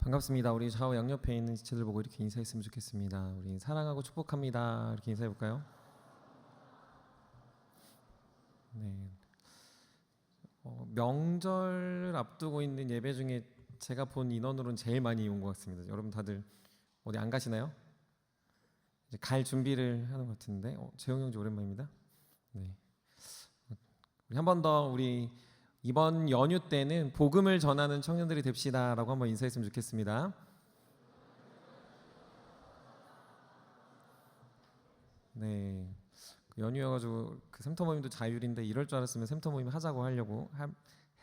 반갑습니다. 우리 좌우 양옆에 있는 지체들 보고 이렇게 인사했으면 좋겠습니다. 우리 사랑하고 축복합니다. 이렇게 인사해 볼까요? 네. 명절을 앞두고 있는 예배 중에 제가 본 인원으로는 제일 많이 온 것 같습니다. 여러분 다들 어디 안 가시나요? 이제 갈 준비를 하는 것 같은데, 재용 형제 오랜만입니다. 네. 우리 한 번 더 우리 이번 연휴 때는 복음을 전하는 청년들이 됩시다라고 한번 인사했으면 좋겠습니다. 네. 연휴여가지고 그 샘터 모임도 자율인데 이럴 줄 알았으면 샘터 모임 하자고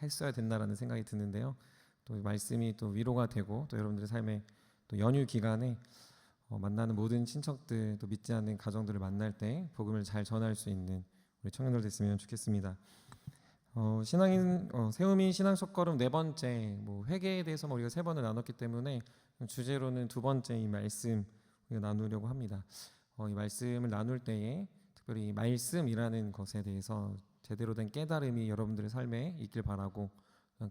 했어야 됐나라는 생각이 드는데요. 또 말씀이 또 위로가 되고 또 여러분들의 삶에 또 연휴 기간에 만나는 모든 친척들 또 믿지 않는 가정들을 만날 때 복음을 잘 전할 수 있는 우리 청년들 됐으면 좋겠습니다. 신앙인 세우민 신앙 첫걸음 네 번째 회개에 대해서 우리가 세 번을 나눴기 때문에 주제로는 두 번째 이 말씀 우리가 나누려고 합니다. 이 말씀을 나눌 때에 특별히 말씀이라는 것에 대해서 제대로 된 깨달음이 여러분들의 삶에 있길 바라고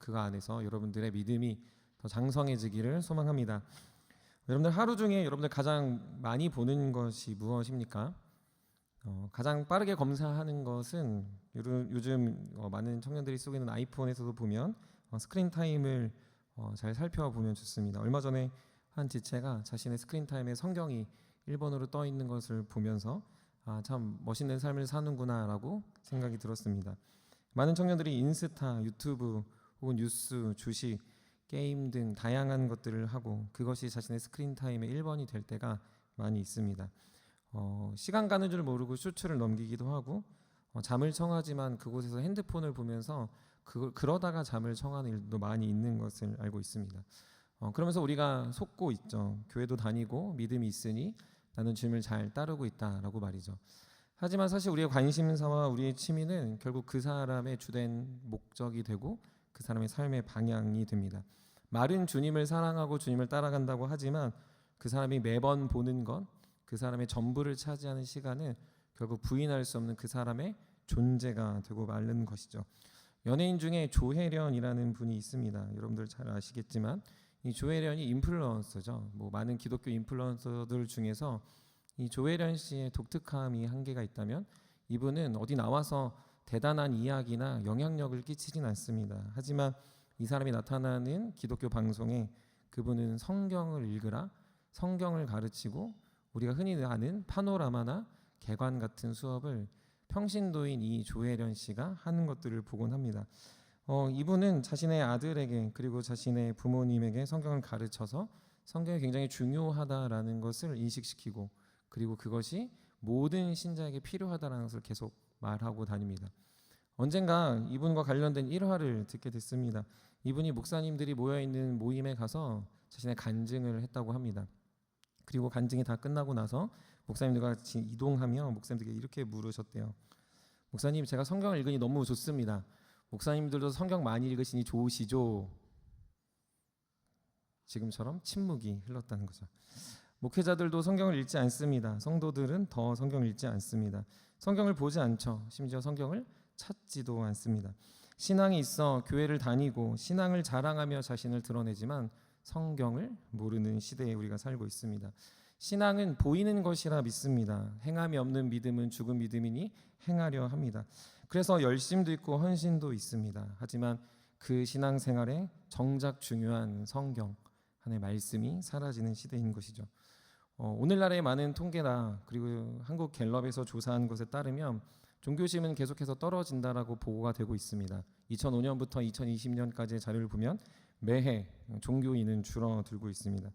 그가 안에서 여러분들의 믿음이 더 장성해지기를 소망합니다. 여러분들 하루 중에 여러분들 가장 많이 보는 것이 무엇입니까? 가장 빠르게 검사하는 것은 요즘 많은 청년들이 쓰고 있는 아이폰에서도 보면 스크린 타임을 잘 살펴보면 좋습니다. 얼마 전에 한 지체가 자신의 스크린 타임에 성경이 1번으로 떠 있는 것을 보면서 참 멋있는 삶을 사는구나라고 생각이 들었습니다. 많은 청년들이 인스타, 유튜브 혹은 뉴스, 주식, 게임 등 다양한 것들을 하고 그것이 자신의 스크린 타임의 1번이 될 때가 많이 있습니다. 시간 가는 줄 모르고 슈츠를 넘기기도 하고 잠을 청하지만 그곳에서 핸드폰을 보면서 그러다가 잠을 청하는 일도 많이 있는 것을 알고 있습니다. 그러면서 우리가 속고 있죠. 교회도 다니고 믿음이 있으니 나는 주님을 잘 따르고 있다라고 말이죠. 하지만 사실 우리의 관심사와 우리의 취미는 결국 그 사람의 주된 목적이 되고 그 사람의 삶의 방향이 됩니다. 말은 주님을 사랑하고 주님을 따라간다고 하지만 그 사람이 매번 보는 것, 그 사람의 전부를 차지하는 시간은 결국 부인할 수 없는 그 사람의 존재가 되고 마는 것이죠. 연예인 중에 조혜련이라는 분이 있습니다. 여러분들 잘 아시겠지만 이 조혜련이 인플루언서죠. 많은 기독교 인플루언서들 중에서 이 조혜련 씨의 독특함이 한계가 있다면 이분은 어디 나와서 대단한 이야기나 영향력을 끼치진 않습니다. 하지만 이 사람이 나타나는 기독교 방송에 그분은 성경을 읽으라, 성경을 가르치고 우리가 흔히 아는 파노라마나 개관 같은 수업을 평신도인 이 조혜련 씨가 하는 것들을 보곤 합니다. 이분은 자신의 아들에게 그리고 자신의 부모님에게 성경을 가르쳐서 성경이 굉장히 중요하다라는 것을 인식시키고 그리고 그것이 모든 신자에게 필요하다는 것을 계속 말하고 다닙니다. 언젠가 이분과 관련된 일화를 듣게 됐습니다. 이분이 목사님들이 모여있는 모임에 가서 자신의 간증을 했다고 합니다. 그리고 간증이 다 끝나고 나서 목사님들과 같이 이동하며 목사님들께 이렇게 물으셨대요. 목사님, 제가 성경을 읽으니 너무 좋습니다. 목사님들도 성경 많이 읽으시니 좋으시죠? 지금처럼 침묵이 흘렀다는 거죠. 목회자들도 성경을 읽지 않습니다. 성도들은 더 성경을 읽지 않습니다. 성경을 보지 않죠. 심지어 성경을 찾지도 않습니다. 신앙이 있어 교회를 다니고 신앙을 자랑하며 자신을 드러내지만 성경을 모르는 시대에 우리가 살고 있습니다. 신앙은 보이는 것이라 믿습니다. 행함이 없는 믿음은 죽은 믿음이니 행하려 합니다. 그래서 열심도 있고 헌신도 있습니다. 하지만 그 신앙생활에 정작 중요한 성경 하나님의 말씀이 사라지는 시대인 것이죠. 오늘날의 많은 통계나 그리고 한국 갤럽에서 조사한 것에 따르면 종교심은 계속해서 떨어진다라고 보고가 되고 있습니다. 2005년부터 2020년까지의 자료를 보면 매해 종교인은 줄어들고 있습니다.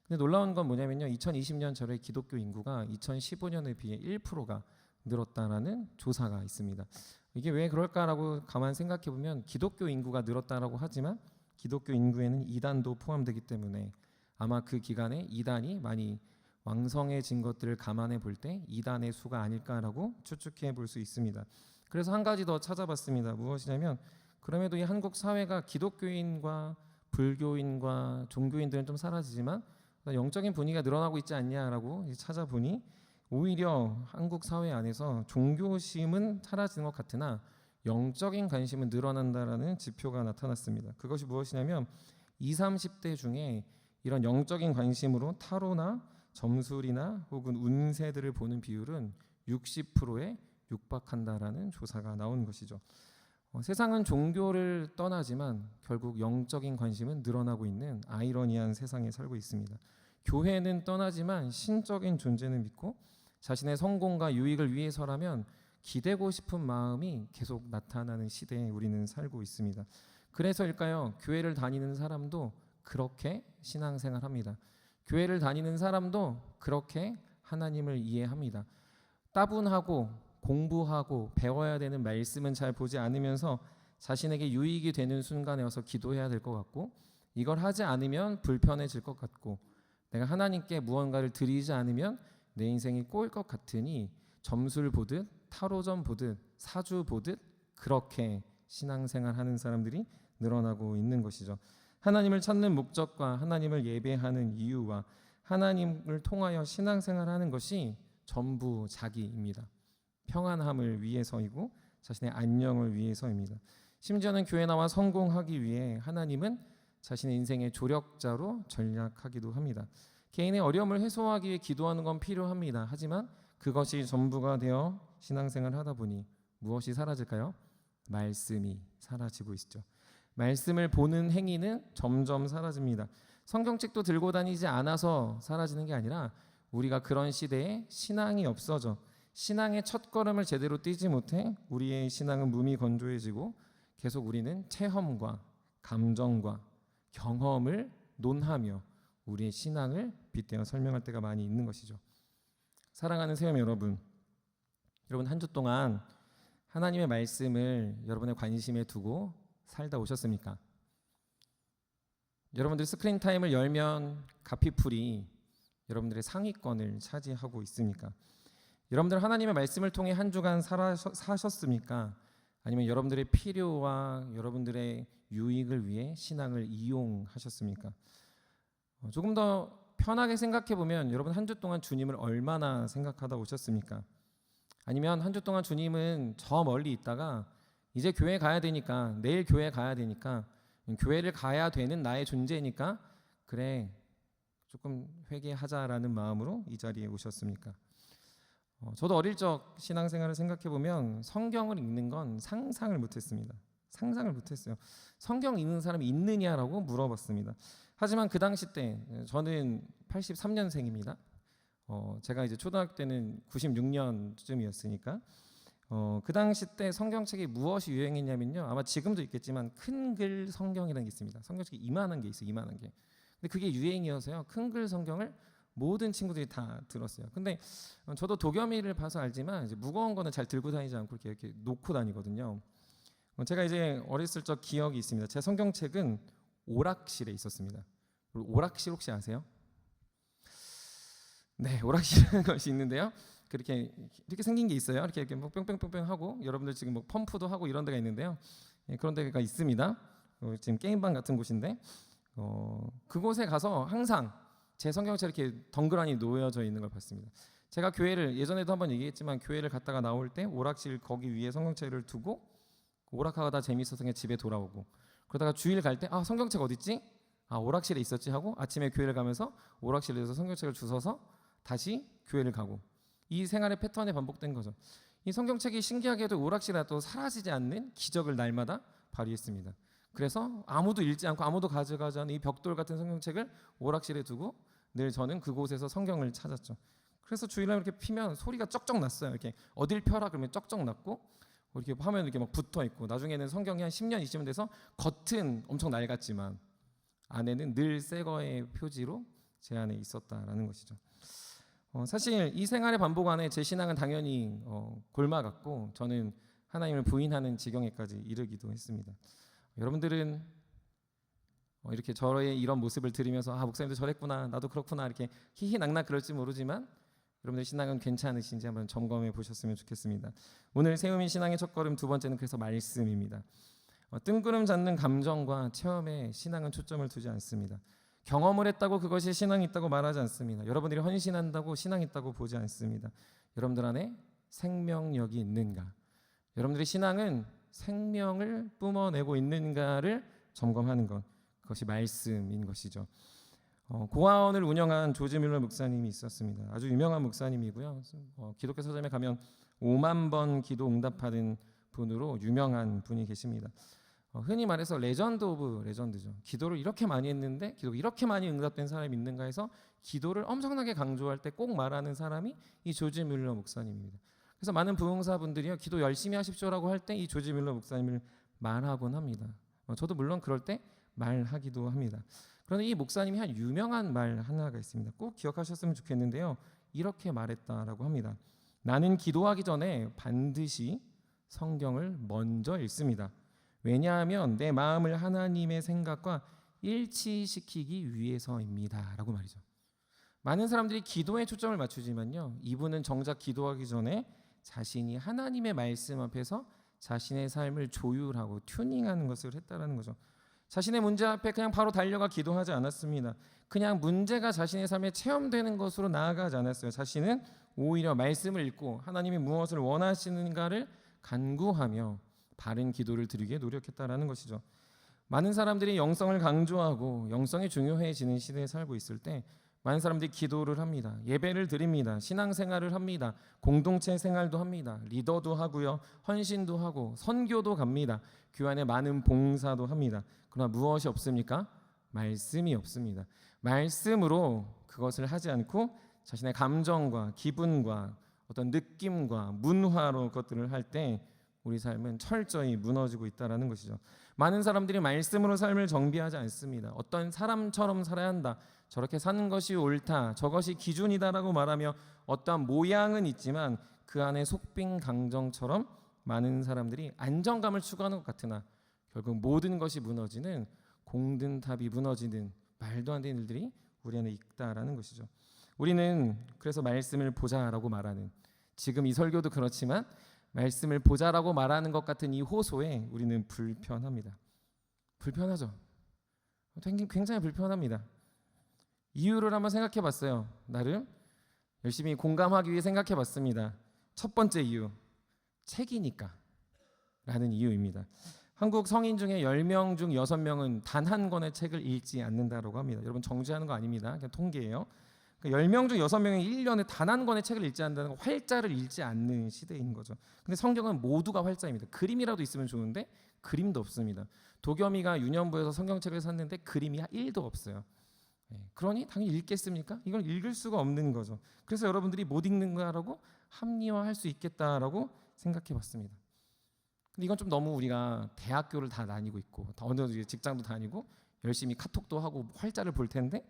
근데 놀라운 건 뭐냐면요. 2020년 절의 기독교 인구가 2015년에 비해 1%가 늘었다라는 조사가 있습니다. 이게 왜 그럴까라고 가만 생각해 보면 기독교 인구가 늘었다라고 하지만 기독교 인구에는 이단도 포함되기 때문에 아마 그 기간에 이단이 많이 왕성해진 것들을 감안해 볼 때 이단의 수가 아닐까라고 추측해 볼 수 있습니다. 그래서 한 가지 더 찾아봤습니다. 무엇이냐면 그럼에도 이 한국 사회가 기독교인과 불교인과 종교인들은 좀 사라지지만 영적인 분위기가 늘어나고 있지 않냐라고 찾아보니 오히려 한국 사회 안에서 종교심은 사라지는 것 같으나 영적인 관심은 늘어난다라는 지표가 나타났습니다. 그것이 무엇이냐면 20, 30대 중에 이런 영적인 관심으로 타로나 점술이나 혹은 운세들을 보는 비율은 60%에 육박한다라는 조사가 나온 것이죠. 세상은 종교를 떠나지만 결국 영적인 관심은 늘어나고 있는 아이러니한 세상에 살고 있습니다. 교회는 떠나지만 신적인 존재는 믿고 자신의 성공과 유익을 위해서라면 기대고 싶은 마음이 계속 나타나는 시대에 우리는 살고 있습니다. 그래서일까요? 교회를 다니는 사람도 그렇게 신앙생활합니다. 교회를 다니는 사람도 그렇게 하나님을 이해합니다. 따분하고 공부하고 배워야 되는 말씀은 잘 보지 않으면서 자신에게 유익이 되는 순간에 와서 기도해야 될 것 같고, 이걸 하지 않으면 불편해질 것 같고, 내가 하나님께 무언가를 드리지 않으면 내 인생이 꼬일 것 같으니 점술 보듯 타로점 보듯 사주 보듯 그렇게 신앙생활하는 사람들이 늘어나고 있는 것이죠. 하나님을 찾는 목적과 하나님을 예배하는 이유와 하나님을 통하여 신앙생활하는 것이 전부 자기입니다. 평안함을 위해서이고 자신의 안녕을 위해서입니다. 심지어는 교회 나와 성공하기 위해 하나님은 자신의 인생의 조력자로 전략하기도 합니다. 개인의 어려움을 해소하기 위해 기도하는 건 필요합니다. 하지만 그것이 전부가 되어 신앙생활을 하다 보니 무엇이 사라질까요? 말씀이 사라지고 있죠. 말씀을 보는 행위는 점점 사라집니다. 성경책도 들고 다니지 않아서 사라지는 게 아니라 우리가 그런 시대에 신앙이 없어져 신앙의 첫걸음을 제대로 띄지 못해 우리의 신앙은 무미건조해지고 계속 우리는 체험과 감정과 경험을 논하며 우리의 신앙을 빗대어 설명할 때가 많이 있는 것이죠. 사랑하는 세움 여러분, 한 주 동안 하나님의 말씀을 여러분의 관심에 두고 살다 오셨습니까? 여러분들 스크린 타임을 열면 가피풀이 여러분들의 상위권을 차지하고 있습니까? 여러분들 하나님의 말씀을 통해 한 주간 사셨습니까? 아니면 여러분들의 필요와 여러분들의 유익을 위해 신앙을 이용하셨습니까? 조금 더 편하게 생각해 보면 여러분 한 주 동안 주님을 얼마나 생각하다 오셨습니까? 아니면 한 주 동안 주님은 저 멀리 있다가 이제 교회 가야 되니까 내일 교회 가야 되니까 교회를 가야 되는 나의 존재니까 그래 조금 회개하자라는 마음으로 이 자리에 오셨습니까? 저도 어릴 적 신앙생활을 생각해 보면 성경을 읽는 건 상상을 못했습니다. 상상을 못했어요. 성경 읽는 사람이 있느냐라고 물어봤습니다. 하지만 그 당시 때 저는 83년생입니다. 제가 이제 초등학교 때는 96년쯤이었으니까 그 당시 때 성경책이 무엇이 유행했냐면요. 아마 지금도 있겠지만 큰 글 성경이라는 게 있습니다. 성경책이 이만한 게 있어요. 이만한 게. 근데 그게 유행이어서요. 큰 글 성경을 모든 친구들이 다 들었어요. 근데 저도 도겸이를 봐서 알지만 이제 무거운 거는 잘 들고 다니지 않고 이렇게 놓고 다니거든요. 제가 이제 어렸을 적 기억이 있습니다. 제 성경책은 오락실에 있었습니다. 오락실 혹시 아세요? 네, 오락실이라는 것이 있는데요. 이렇게 생긴 게 있어요. 이렇게 뭐 뿅뿅뿅뿅 하고 여러분들 지금 뭐 펌프도 하고 이런 데가 있는데요. 그런 데가 있습니다. 지금 게임방 같은 곳인데 그곳에 가서 항상 제 성경책 이렇게 덩그러니 놓여져 있는 걸 봤습니다. 제가 교회를 예전에도 한번 얘기했지만 교회를 갔다가 나올 때 오락실 거기 위에 성경책을 두고 오락하다 재밌어서 그냥 집에 돌아오고 그러다가 주일 갈 때 성경책 어디 있지? 오락실에 있었지 하고 아침에 교회를 가면서 오락실에서 성경책을 주워서 다시 교회를 가고 이 생활의 패턴이 반복된 거죠. 이 성경책이 신기하게도 오락실에 또 사라지지 않는 기적을 날마다 발휘했습니다. 그래서 아무도 읽지 않고 아무도 가져가지 않은 이 벽돌 같은 성경책을 오락실에 두고 늘 저는 그곳에서 성경을 찾았죠. 그래서 주일날 이렇게 피면 소리가 쩍쩍 났어요. 이렇게 어딜 펴라 그러면 쩍쩍 났고 이렇게 하면 이렇게 막 붙어 있고 나중에는 성경이 한 10년 20년 돼서 겉은 엄청 낡았지만 안에는 늘 새 거의 표지로 제 안에 있었다라는 것이죠. 사실 이 생활의 반복 안에 제 신앙은 당연히 골마갔고 저는 하나님을 부인하는 지경에까지 이르기도 했습니다. 여러분들은 이렇게 저의 이런 모습을 들으면서 목사님도 저랬구나 나도 그렇구나 이렇게 희희낙낙 그럴지 모르지만 여러분들 신앙은 괜찮으신지 한번 점검해 보셨으면 좋겠습니다. 오늘 세우민 신앙의 첫걸음 두 번째는 그래서 말씀입니다. 뜬구름 잡는 감정과 체험에 신앙은 초점을 두지 않습니다. 경험을 했다고 그것이 신앙이 있다고 말하지 않습니다. 여러분들이 헌신한다고 신앙이 있다고 보지 않습니다. 여러분들 안에 생명력이 있는가? 여러분들의 신앙은 생명을 뿜어내고 있는가를 점검하는 것, 그것이 말씀인 것이죠. 고아원을 운영한 조지 뮬러 목사님이 있었습니다. 아주 유명한 목사님이고요. 기독교 서점에 가면 5만 번 기도 응답받은 분으로 유명한 분이 계십니다. 흔히 말해서 레전드 오브 레전드죠. 기도를 이렇게 많이 했는데 기도가 이렇게 많이 응답된 사람이 있는가 해서 기도를 엄청나게 강조할 때 꼭 말하는 사람이 이 조지 뮬러 목사님입니다. 그래서 많은 부흥사분들이요, 기도 열심히 하십시오라고 할 때 이 조지 뮬러 목사님을 말하곤 합니다. 저도 물론 그럴 때 말하기도 합니다. 그런데 이 목사님이 한 유명한 말 하나가 있습니다. 꼭 기억하셨으면 좋겠는데요. 이렇게 말했다라고 합니다. 나는 기도하기 전에 반드시 성경을 먼저 읽습니다. 왜냐하면 내 마음을 하나님의 생각과 일치시키기 위해서입니다. 라고 말이죠. 많은 사람들이 기도에 초점을 맞추지만요, 이분은 정작 기도하기 전에 자신이 하나님의 말씀 앞에서 자신의 삶을 조율하고 튜닝하는 것을 했다라는 거죠. 자신의 문제 앞에 그냥 바로 달려가 기도하지 않았습니다. 그냥 문제가 자신의 삶에 체험되는 것으로 나아가지 않았어요. 자신은 오히려 말씀을 읽고 하나님이 무엇을 원하시는가를 간구하며 바른 기도를 드리기에 노력했다라는 것이죠. 많은 사람들이 영성을 강조하고 영성이 중요해지는 시대에 살고 있을 때 많은 사람들이 기도를 합니다. 예배를 드립니다. 신앙생활을 합니다. 공동체 생활도 합니다. 리더도 하고요. 헌신도 하고 선교도 갑니다. 교회 안에 많은 봉사도 합니다. 그러나 무엇이 없습니까? 말씀이 없습니다. 말씀으로 그것을 하지 않고 자신의 감정과 기분과 어떤 느낌과 문화로 그것들을 할 때 우리 삶은 철저히 무너지고 있다는 것이죠. 많은 사람들이 말씀으로 삶을 정비하지 않습니다. 어떤 사람처럼 살아야 한다, 저렇게 사는 것이 옳다, 저것이 기준이다라고 말하며 어떠한 모양은 있지만 그 안에 속빈 강정처럼 많은 사람들이 안정감을 추구하는 것 같으나 결국 모든 것이 무너지는, 공든탑이 무너지는 말도 안 되는 일들이 우리 안에 있다라는 것이죠. 우리는 그래서 말씀을 보자라고 말하는, 지금 이 설교도 그렇지만 말씀을 보자라고 말하는 것 같은 이 호소에 우리는 불편합니다. 불편하죠. 굉장히 불편합니다. 이유를 한번 생각해 봤어요. 나름 열심히 공감하기 위해 생각해 봤습니다. 첫 번째 이유, 책이니까 라는 이유입니다. 한국 성인 중에 10명 중 6명은 단 한 권의 책을 읽지 않는다고 합니다. 여러분 정죄하는 거 아닙니다. 그냥 통계예요. 10명 중 6명이 1년에 단 한 권의 책을 읽지 않는다는 건 활자를 읽지 않는 시대인 거죠. 근데 성경은 모두가 활자입니다. 그림이라도 있으면 좋은데 그림도 없습니다. 도겸이가 유년부에서 성경책을 샀는데 그림이 1도 없어요. 그러니 당연히 읽겠습니까? 이걸 읽을 수가 없는 거죠. 그래서 여러분들이 못 읽는가라고 합리화할 수 있겠다라고 생각해 봤습니다. 근데 이건 좀 너무 우리가 대학교를 다 다니고 있고 어느 직장도 다니고 열심히 카톡도 하고 활자를 볼 텐데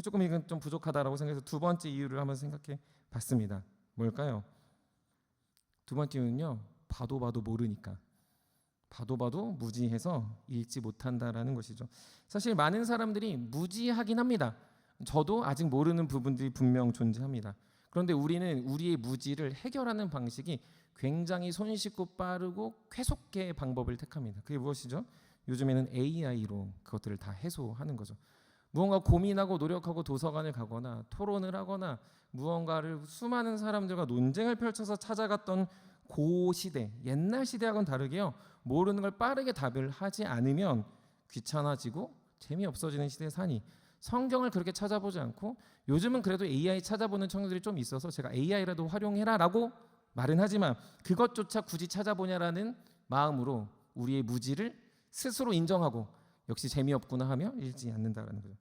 조금 이건 좀 부족하다라고 생각해서 두 번째 이유를 한번 생각해 봤습니다. 뭘까요? 두 번째 이유는요, 봐도 모르니까, 봐도 무지해서 읽지 못한다라는 것이죠. 사실 많은 사람들이 무지하긴 합니다. 저도 아직 모르는 부분들이 분명 존재합니다. 그런데 우리는 우리의 무지를 해결하는 방식이 굉장히 손쉽고 빠르고 쾌속의 방법을 택합니다. 그게 무엇이죠? 요즘에는 AI로 그것들을 다 해소하는 거죠. 무언가 고민하고 노력하고 도서관을 가거나 토론을 하거나 무언가를 수많은 사람들과 논쟁을 펼쳐서 찾아갔던 고 시대, 옛날 시대하고는 다르게요, 모르는 걸 빠르게 답을 하지 않으면 귀찮아지고 재미없어지는 시대에 사니 성경을 그렇게 찾아보지 않고, 요즘은 그래도 AI 찾아보는 청년들이 좀 있어서 제가 AI라도 활용해라라고 말은 하지만 그것조차 굳이 찾아보냐라는 마음으로 우리의 무지를 스스로 인정하고 역시 재미없구나 하며 읽지 않는다라는 거죠.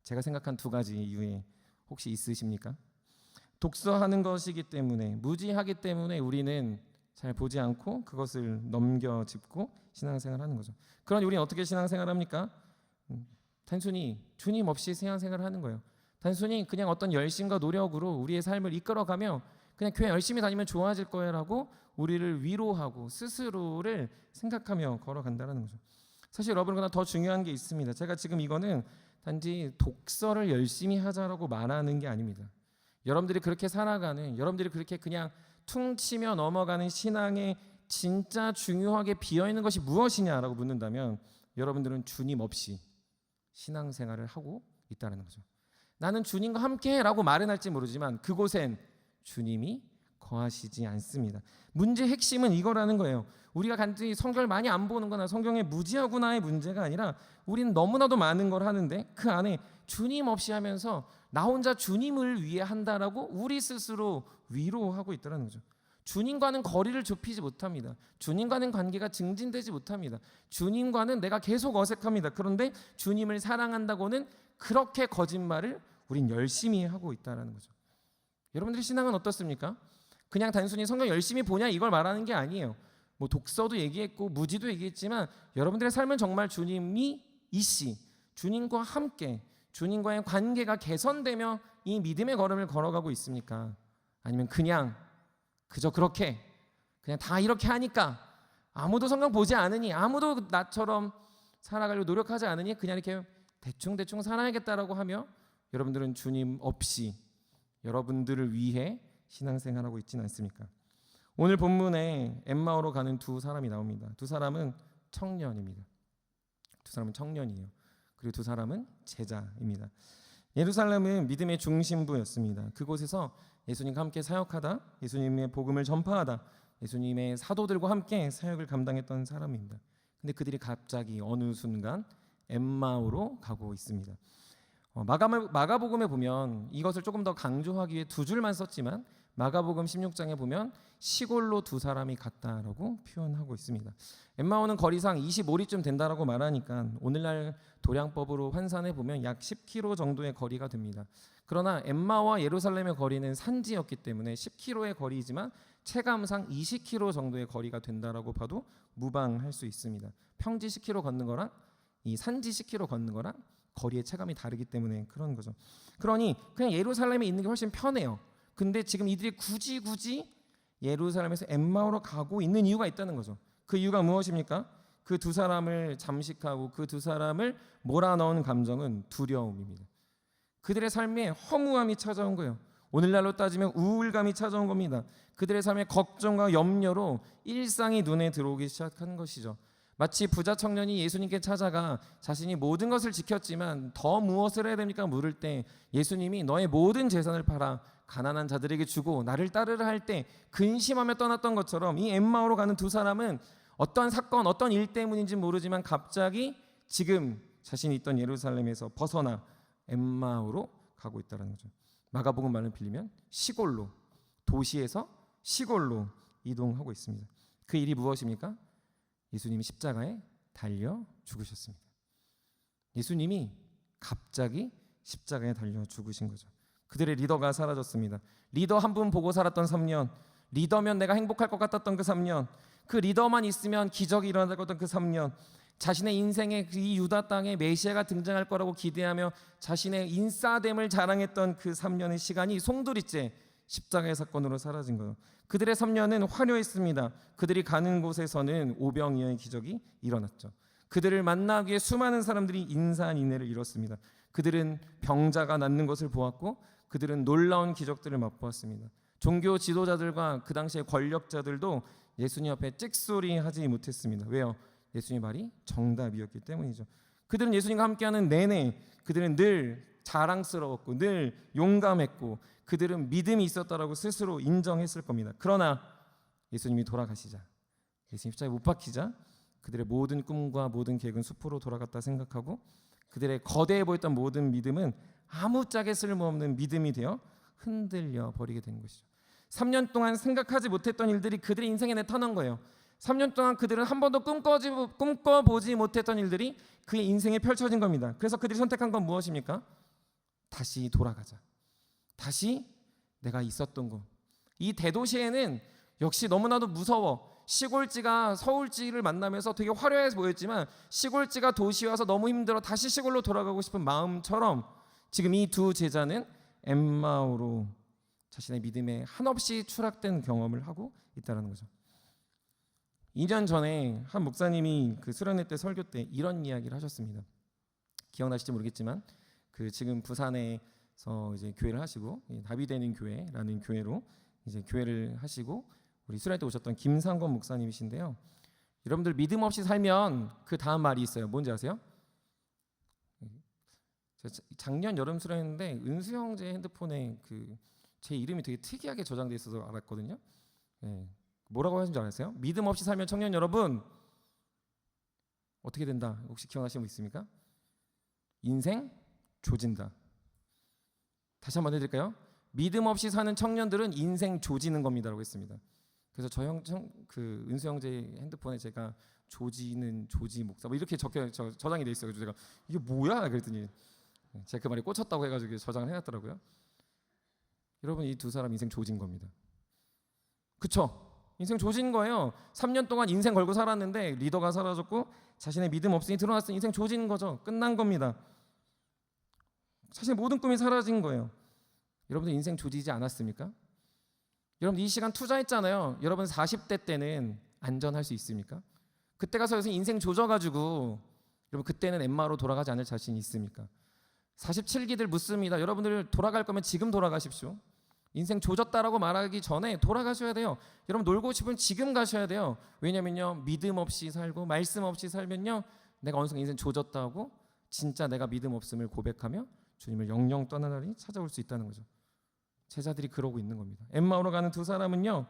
제가 생각한 두 가지 이유에 혹시 있으십니까? 독서하는 것이기 때문에, 무지하기 때문에 우리는 잘 보지 않고 그것을 넘겨짚고 신앙생활하는 거죠. 그러니 우리는 어떻게 신앙생활합니까? 단순히 주님 없이 신앙생활을 하는 거예요. 단순히 그냥 어떤 열심과 노력으로 우리의 삶을 이끌어가며 그냥 교회 열심히 다니면 좋아질 거야라고 우리를 위로하고 스스로를 생각하며 걸어간다는 거죠. 사실 여러분, 그러나 더 중요한 게 있습니다. 제가 지금 이거는 단지 독서를 열심히 하자라고 말하는 게 아닙니다. 여러분들이 그렇게 살아가는, 여러분들이 그렇게 그냥 퉁치며 넘어가는 신앙에 진짜 중요하게 비어있는 것이 무엇이냐라고 묻는다면 여러분들은 주님 없이 신앙생활을 하고 있다는 거죠. 나는 주님과 함께라고 말은 할지 모르지만 그곳엔 주님이 거하시지 않습니다. 문제의 핵심은 이거라는 거예요. 우리가 간단히 성경을 많이 안 보는 거나 성경에 무지하구나의 문제가 아니라 우리는 너무나도 많은 걸 하는데 그 안에 주님 없이 하면서 나 혼자 주님을 위해 한다라고 우리 스스로 위로하고 있다는 거죠. 주님과는 거리를 좁히지 못합니다. 주님과는 관계가 증진되지 못합니다. 주님과는 내가 계속 어색합니다. 그런데 주님을 사랑한다고는 그렇게 거짓말을 우린 열심히 하고 있다는 거죠. 여러분들의 신앙은 어떻습니까? 그냥 단순히 성경 열심히 보냐 이걸 말하는 게 아니에요. 뭐 독서도 얘기했고 무지도 얘기했지만 여러분들의 삶은 정말 주님이 이씨, 주님과 함께 주님과의 관계가 개선되며 이 믿음의 걸음을 걸어가고 있습니까? 아니면 그저 그렇게 그냥 다 이렇게 하니까 아무도 성경 보지 않으니 아무도 나처럼 살아가려고 노력하지 않으니 그냥 이렇게 대충 살아야겠다라고 하며 여러분들은 주님 없이 여러분들을 위해 신앙생활하고 있지는 않습니까? 오늘 본문에 엠마오로 가는 두 사람이 나옵니다. 두 사람은 청년입니다. 두 사람은 청년이에요. 그리고 두 사람은 제자입니다. 예루살렘은 믿음의 중심부였습니다. 그곳에서 예수님과 함께 사역하다, 예수님의 복음을 전파하다, 예수님의 사도들과 함께 사역을 감당했던 사람입니다. 근데 그들이 갑자기 어느 순간 엠마오로 가고 있습니다. 마가복음에 보면 이것을 조금 더 강조하기 위해 두 줄만 썼지만 마가복음 16장에 보면 시골로 두 사람이 갔다라고 표현하고 있습니다. 엠마오는 거리상 25리쯤 된다라고 말하니까 오늘날 도량법으로 환산해 보면 약 10km 정도의 거리가 됩니다. 그러나 엠마오와 예루살렘의 거리는 산지였기 때문에 10km의 거리이지만 체감상 20km 정도의 거리가 된다라고 봐도 무방할 수 있습니다. 평지 10km 걷는 거랑 이 산지 10km 걷는 거랑 거리의 체감이 다르기 때문에 그런 거죠. 그러니 그냥 예루살렘에 있는 게 훨씬 편해요. 근데 지금 이들이 굳이 예루살렘에서 엠마오로 가고 있는 이유가 있다는 거죠. 그 이유가 무엇입니까? 그 두 사람을 잠식하고 그 두 사람을 몰아넣은 감정은 두려움입니다. 그들의 삶에 허무함이 찾아온 거예요. 오늘날로 따지면 우울감이 찾아온 겁니다. 그들의 삶에 걱정과 염려로 일상이 눈에 들어오기 시작하는 것이죠. 마치 부자 청년이 예수님께 찾아가 자신이 모든 것을 지켰지만 더 무엇을 해야 됩니까? 물을 때 예수님이 너의 모든 재산을 팔아 가난한 자들에게 주고 나를 따르라 할 때 근심하며 떠났던 것처럼 이 엠마오로 가는 두 사람은 어떤 사건, 어떤 일 때문인지 모르지만 갑자기 지금 자신이 있던 예루살렘에서 벗어나 엠마오로 가고 있다는 거죠. 마가복음 말을 빌리면 시골로, 도시에서 시골로 이동하고 있습니다. 그 일이 무엇입니까? 예수님이 십자가에 달려 죽으셨습니다. 예수님이 갑자기 십자가에 달려 죽으신 거죠. 그들의 리더가 사라졌습니다. 리더 한 분 보고 살았던 3년, 리더면 내가 행복할 것 같았던 그 3년, 그 리더만 있으면 기적이 일어날 것 같던 그 3년, 자신의 인생에 이 유다 땅에 메시아가 등장할 거라고 기대하며 자신의 인싸됨을 자랑했던 그 3년의 시간이 송두리째 십자가의 사건으로 사라진 거예요. 그들의 3년은 화려했습니다. 그들이 가는 곳에서는 오병이어의 기적이 일어났죠. 그들을 만나기 위해 수많은 사람들이 인산인해를 이뤘습니다. 그들은 병자가 낫는 것을 보았고 그들은 놀라운 기적들을 맛보았습니다. 종교 지도자들과 그 당시의 권력자들도 예수님 앞에 찍소리하지 못했습니다. 왜요? 예수님 말이 정답이었기 때문이죠. 그들은 예수님과 함께하는 내내 그들은 늘 자랑스러웠고 늘 용감했고 그들은 믿음이 있었다라고 스스로 인정했을 겁니다. 그러나 예수님이 돌아가시자, 예수님 십자가에 못 박히자 그들의 모든 꿈과 모든 계획은 숲으로 돌아갔다 생각하고 그들의 거대해 보였던 모든 믿음은 아무짝에 쓸모없는 믿음이 되어 흔들려 버리게 된 것이죠. 3년 동안 생각하지 못했던 일들이 그들의 인생에 나타난 거예요. 3년 동안 그들은 한 번도 꿈꿔보지 못했던 일들이 그의 인생에 펼쳐진 겁니다. 그래서 그들이 선택한 건 무엇입니까? 다시 돌아가자. 다시 내가 있었던 곳. 이 대도시에는 역시 너무나도 무서워. 시골지가 서울지를 만나면서 되게 화려해 보였지만 시골지가 도시에 와서 너무 힘들어 다시 시골로 돌아가고 싶은 마음처럼 지금 이 두 제자는 엠마오로 자신의 믿음에 한없이 추락된 경험을 하고 있다는 거죠. 2년 전에 한 목사님이 그 수련회 때 설교 때 이런 이야기를 하셨습니다. 기억나실지 모르겠지만 그 지금 부산에서 이제 교회를 하시고 다비되는 교회라는 교회로 이제 교회를 하시고 우리 수련회 때 오셨던 김상권 목사님이신데요. 여러분들 믿음 없이 살면 그 다음 말이 있어요. 뭔지 아세요? 작년 여름 수련회인데 은수 형제 핸드폰에 그 제 이름이 되게 특이하게 저장돼 있어서 알았거든요. 예. 뭐라고 하신 줄 아세요? 믿음 없이 살면 청년 여러분 어떻게 된다? 혹시 기억나시는 분 있습니까? 인생 조진다. 다시 한번 해드릴까요? 믿음 없이 사는 청년들은 인생 조지는 겁니다라고 했습니다. 그래서 그 은수 형제 핸드폰에 제가 조지는 조지 목사 뭐 이렇게 저장이 돼 있어요. 그래서 제가 이게 뭐야? 그랬더니 제가 그 말에 꽂혔다고 해가지고 저장을 해놨더라고요. 여러분 이 두 사람 인생 조진 겁니다. 그쵸? 인생 조진 거예요. 3년 동안 인생 걸고 살았는데 리더가 사라졌고 자신의 믿음 없으니 드러났으니 인생 조진 거죠. 끝난 겁니다. 사실 모든 꿈이 사라진 거예요. 여러분들 인생 조지지 않았습니까? 여러분 이 시간 투자했잖아요. 여러분 40대 때는 안전할 수 있습니까? 그때 가서 인생 조져가지고 여러분 그때는 엠마로 돌아가지 않을 자신이 있습니까? 47기들 묻습니다. 여러분들 돌아갈 거면 지금 돌아가십시오. 인생 조졌다라고 말하기 전에 돌아가셔야 돼요. 여러분 놀고 싶으면 지금 가셔야 돼요. 왜냐면요 믿음 없이 살고 말씀 없이 살면요 내가 어느 순간 인생 조졌다고 진짜 내가 믿음 없음을 고백하며 주님을 영영 떠난 날이 찾아올 수 있다는 거죠. 제자들이 그러고 있는 겁니다. 엠마오로 가는 두 사람은요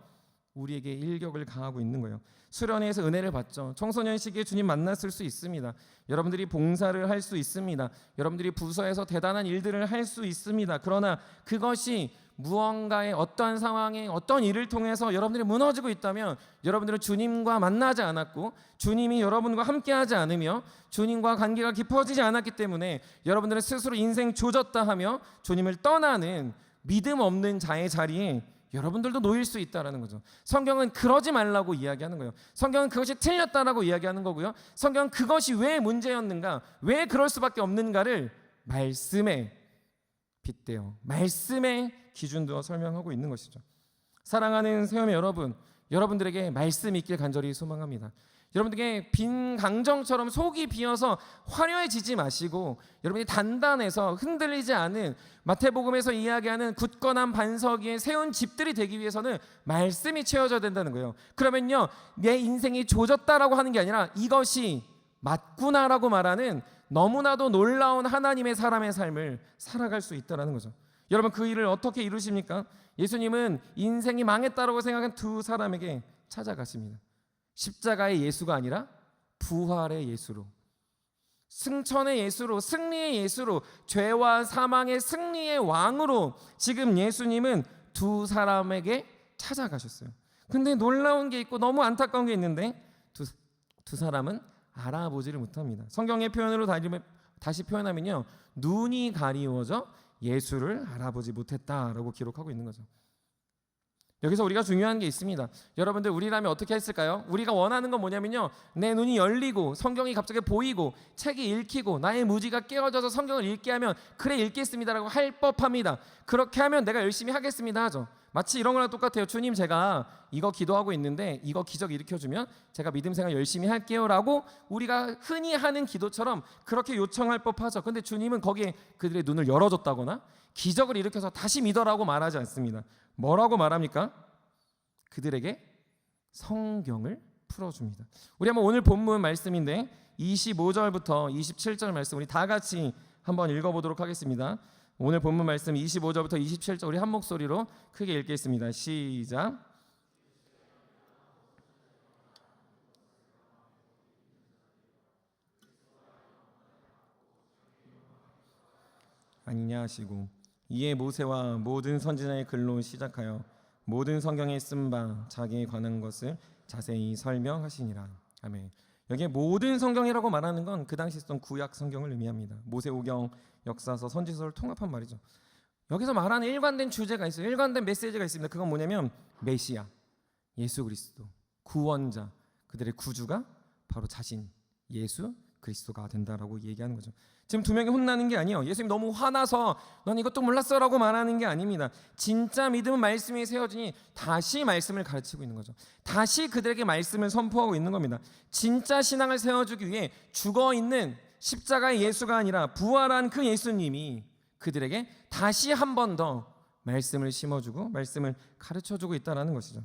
우리에게 일격을 가하고 있는 거예요. 수련회에서 은혜를 받죠. 청소년 시기에 주님 만났을 수 있습니다. 여러분들이 봉사를 할 수 있습니다. 여러분들이 부서에서 대단한 일들을 할 수 있습니다. 그러나 그것이 무언가의 어떤 상황에 어떤 일을 통해서 여러분들이 무너지고 있다면 여러분들은 주님과 만나지 않았고 주님이 여러분과 함께하지 않으며 주님과 관계가 깊어지지 않았기 때문에 여러분들은 스스로 인생 조졌다 하며 주님을 떠나는 믿음 없는 자의 자리에 여러분들도 놓일 수 있다라는 거죠. 성경은 그러지 말라고 이야기하는 거예요. 성경은 그것이 틀렸다라고 이야기하는 거고요. 성경은 그것이 왜 문제였는가, 왜 그럴 수밖에 없는가를 말씀에 빗대어 말씀의 기준 두어 설명하고 있는 것이죠. 사랑하는 새우매 여러분, 여러분들에게 말씀이 있길 간절히 소망합니다. 여러분들에게 빈 강정처럼 속이 비어서 화려해지지 마시고 여러분이 단단해서 흔들리지 않은 마태복음에서 이야기하는 굳건한 반석 위에 세운 집들이 되기 위해서는 말씀이 채워져야 된다는 거예요. 그러면요 내 인생이 조졌다라고 하는 게 아니라 이것이 맞구나라고 말하는 너무나도 놀라운 하나님의 사람의 삶을 살아갈 수 있다는 거죠. 여러분 그 일을 어떻게 이루십니까? 예수님은 인생이 망했다라고 생각한 두 사람에게 찾아가십니다. 십자가의 예수가 아니라 부활의 예수로, 승천의 예수로, 승리의 예수로, 죄와 사망의 승리의 왕으로 지금 예수님은 두 사람에게 찾아가셨어요. 근데 놀라운 게 있고 너무 안타까운 게 있는데 두 사람은 알아보지를 못합니다. 성경의 표현으로 다시 표현하면요 눈이 가리워져 예수를 알아보지 못했다라고 기록하고 있는 거죠. 여기서 우리가 중요한 게 있습니다. 여러분들 우리라면 어떻게 했을까요? 우리가 원하는 건 뭐냐면요 내 눈이 열리고 성경이 갑자기 보이고 책이 읽히고 나의 무지가 깨어져서 성경을 읽게 하면 그래 읽겠습니다라고 할 법합니다. 그렇게 하면 내가 열심히 하겠습니다 하죠. 마치 이런 거랑 똑같아요. 주님 제가 이거 기도하고 있는데 이거 기적 일으켜주면 제가 믿음 생활 열심히 할게요 라고 우리가 흔히 하는 기도처럼 그렇게 요청할 법하죠. 근데 주님은 거기에 그들의 눈을 열어줬다거나 기적을 일으켜서 다시 믿어라고 말하지 않습니다. 뭐라고 말합니까? 그들에게 성경을 풀어줍니다. 우리 한번 오늘 본문 말씀인데 25절부터 27절 말씀 우리 다 같이 한번 읽어보도록 하겠습니다. 오늘 본문 말씀 25절부터 27절 우리 한 목소리로 크게 읽겠습니다. 시작. 아니냐 하시고 이에 모세와 모든 선지자의 글로 시작하여 모든 성경에 쓴 바 자기에 관한 것을 자세히 설명하시니라. 아멘. 여기에 모든 성경이라고 말하는 건 그 당시 썼던 구약 성경을 의미합니다. 모세오경, 역사서, 선지서를 통합한 말이죠. 여기서 말하는 일관된 주제가 있어요. 일관된 메시지가 있습니다. 그건 뭐냐면 메시아, 예수 그리스도, 구원자, 그들의 구주가 바로 자신 예수 그리스도가 된다라고 얘기하는 거죠. 지금 두 명이 혼나는 게 아니에요. 예수님 너무 화나서 넌 이것도 몰랐어라고 말하는 게 아닙니다. 진짜 믿음은 말씀이 세워지니 다시 말씀을 가르치고 있는 거죠. 다시 그들에게 말씀을 선포하고 있는 겁니다. 진짜 신앙을 세워주기 위해 죽어있는 십자가의 예수가 아니라 부활한 그 예수님이 그들에게 다시 한 번 더 말씀을 심어주고 말씀을 가르쳐주고 있다는 것이죠.